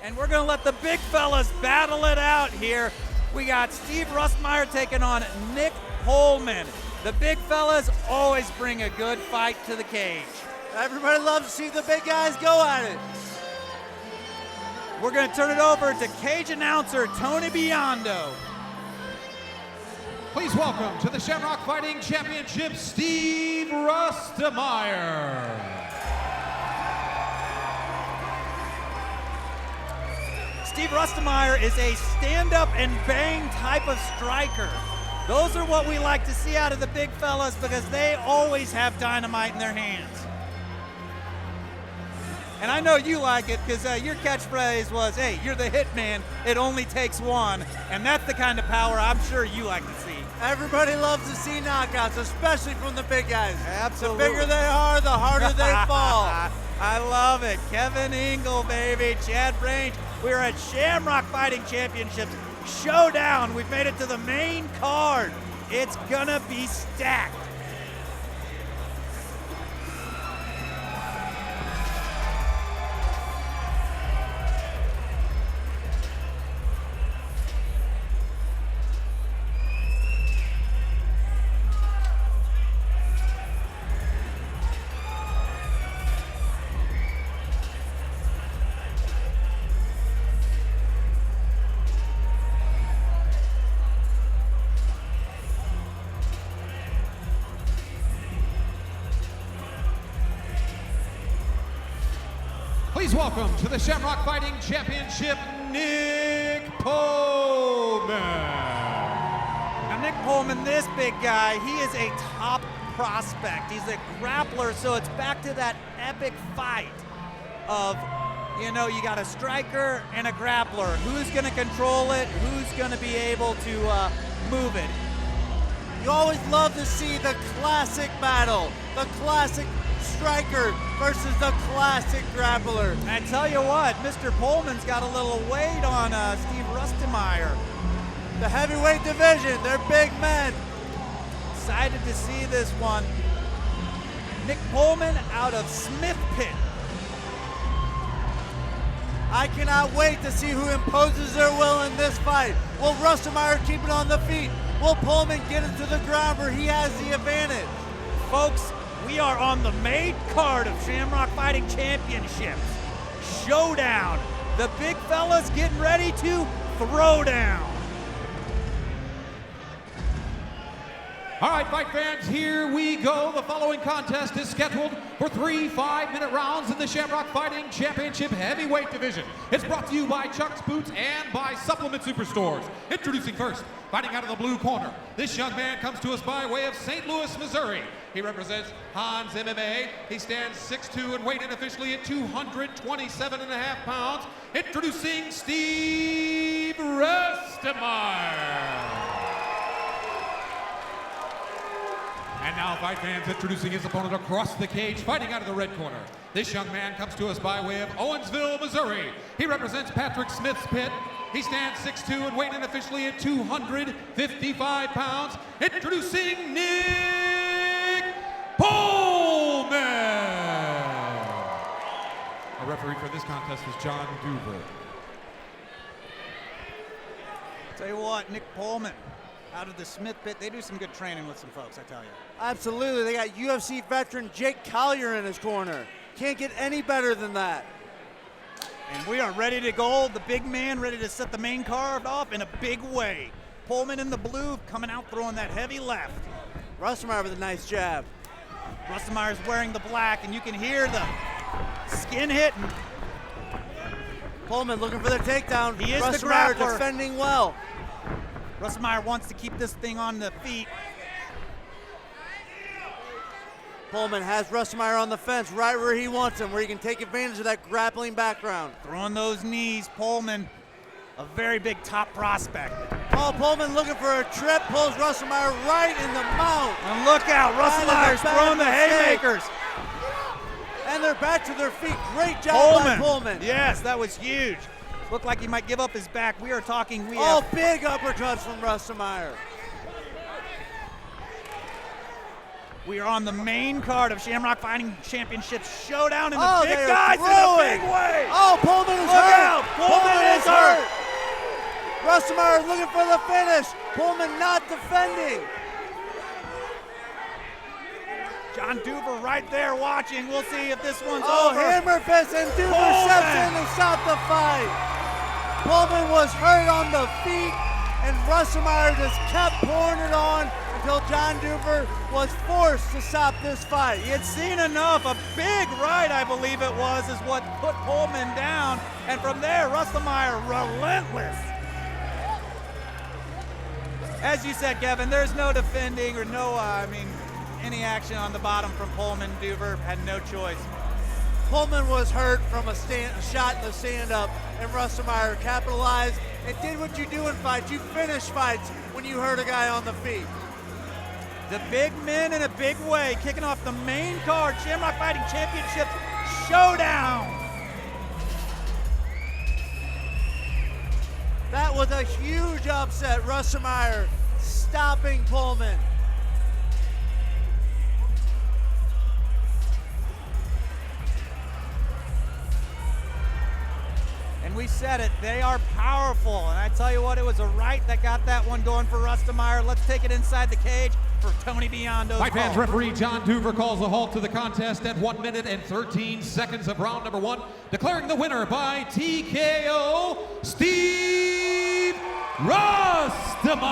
And we're gonna let the big fellas battle it out here. We got Steve Rustemeyer taking on Nick Pohlmann. The big fellas always bring a good fight to the cage. Everybody loves to see the big guys go at it. We're gonna turn it over to cage announcer Tony Biondo. Please welcome to the Shamrock Fighting Championship, Steve Rustemeyer. Steve Rustemeyer is a stand-up and bang type of striker. Those are what we like to see out of the big fellas because they always have dynamite in their hands. And I know you like it because your catchphrase was, hey, you're the hitman, it only takes one. And that's the kind of power I'm sure you like to see. Everybody loves to see knockouts, especially from the big guys. Absolutely. The bigger they are, the harder they fall. I love it. Kevin Ingle, baby. Chad Branch. We're at Shamrock Fighting Championships Showdown. We've made it to the main card. It's gonna be stacked. Please welcome to the Shamrock Fighting Championship, Nick Pohlmann. Now Nick Pohlmann, this big guy, he is a top prospect. He's a grappler, so it's back to that epic fight of, you know, you got a striker and a grappler. Who's gonna control it? Who's gonna be able to move it? You always love to see the classic battle, the classic striker versus the classic grappler. And I tell you what, Mr. Pohlmann's got a little weight on Steve Rustemeyer. The heavyweight division, they're big men. Excited to see this one. Nick Pohlmann out of Smith Pit. I cannot wait to see who imposes their will in this fight. Will Rustemeyer keep it on the feet? Will Pohlmann get it to the ground where he has the advantage? Folks, we are on the main card of Shamrock Fighting Championships. Showdown. The big fellas getting ready to throw down. All right, fight fans, here we go. The following contest is scheduled for 3 5-minute rounds in the Shamrock Fighting Championship Heavyweight Division. It's brought to you by Chuck's Boots and by Supplement Superstores. Introducing first, fighting out of the blue corner. This young man comes to us by way of St. Louis, Missouri. He represents Hans MMA. He stands 6'2" and weighed in officially at 227.5 pounds. Introducing Steve Rustemeyer. And now, fight fans, introducing his opponent across the cage, fighting out of the red corner. This young man comes to us by way of Owensville, Missouri. He represents Patrick Smith's Pit. He stands 6'2" and weighed in officially at 255 pounds. Introducing Nick Pohlmann. Our referee for this contest is John Duver. Tell you what, Nick Pohlmann out of the Smith Pit, they do some good training with some folks, I tell you. Absolutely, they got UFC veteran Jake Collier in his corner. Can't get any better than that. And we are ready to go. The big man ready to set the main card off in a big way. Pohlmann in the blue, coming out throwing that heavy left. Rustemeyer with a nice jab. Rustemeyer's wearing the black, and you can hear the skin hitting. Pohlmann looking for the takedown. He is the Rustemeyer grappler. defending well. Rustemeyer wants to keep this thing on the feet. Pohlmann has Rustemeyer on the fence right where he wants him, where he can take advantage of that grappling background. Throwing those knees, Pohlmann, a very big top prospect. Oh, Pohlmann looking for a trip, pulls Rustemeyer right in the mount. And look out, Rustemeyer's throwing the haymakers. And they're back to their feet. Great job by Pohlmann. Yes, that was huge. Looked like he might give up his back. We are talking, big uppercuts from Rustemeyer. We are on the main card of Shamrock Fighting Championships Showdown, and the big they are guys in a throwing. big way. Oh, Pohlmann is Look hurt. out. Rustemeyer looking for the finish. Pohlmann not defending. John Duver right there watching. We'll see if this one's Oh, over. hammer fist, and Duver steps in to stop the fight. Pohlmann was hurt on the feet, and Rustemeyer just kept pouring it on until John Duver was forced to stop this fight. He had seen enough. A big right, I believe it was, is what put Pohlmann down. And from there, Rustemeyer relentless. As you said, Kevin, there's no defending or no, any action on the bottom from Pohlmann. Duver had no choice. Pohlmann was hurt from a shot in the stand-up, and Rustemeyer capitalized and did what you do in fights. You finish fights when you hurt a guy on the feet. The big men in a big way, kicking off the main card, Shamrock Fighting Championship Showdown. That was a huge upset. Rustemeyer stopping Pohlmann. And we said it, they are powerful. And I tell you what, it was a right that got that one going for Rustemeyer. Let's take it inside the cage for Tony Biondo's Fight fans, call. referee John Duver calls a halt to the contest at 1 minute and 13 seconds of round number 1, declaring the winner by TKO, Steve Rustemeyer.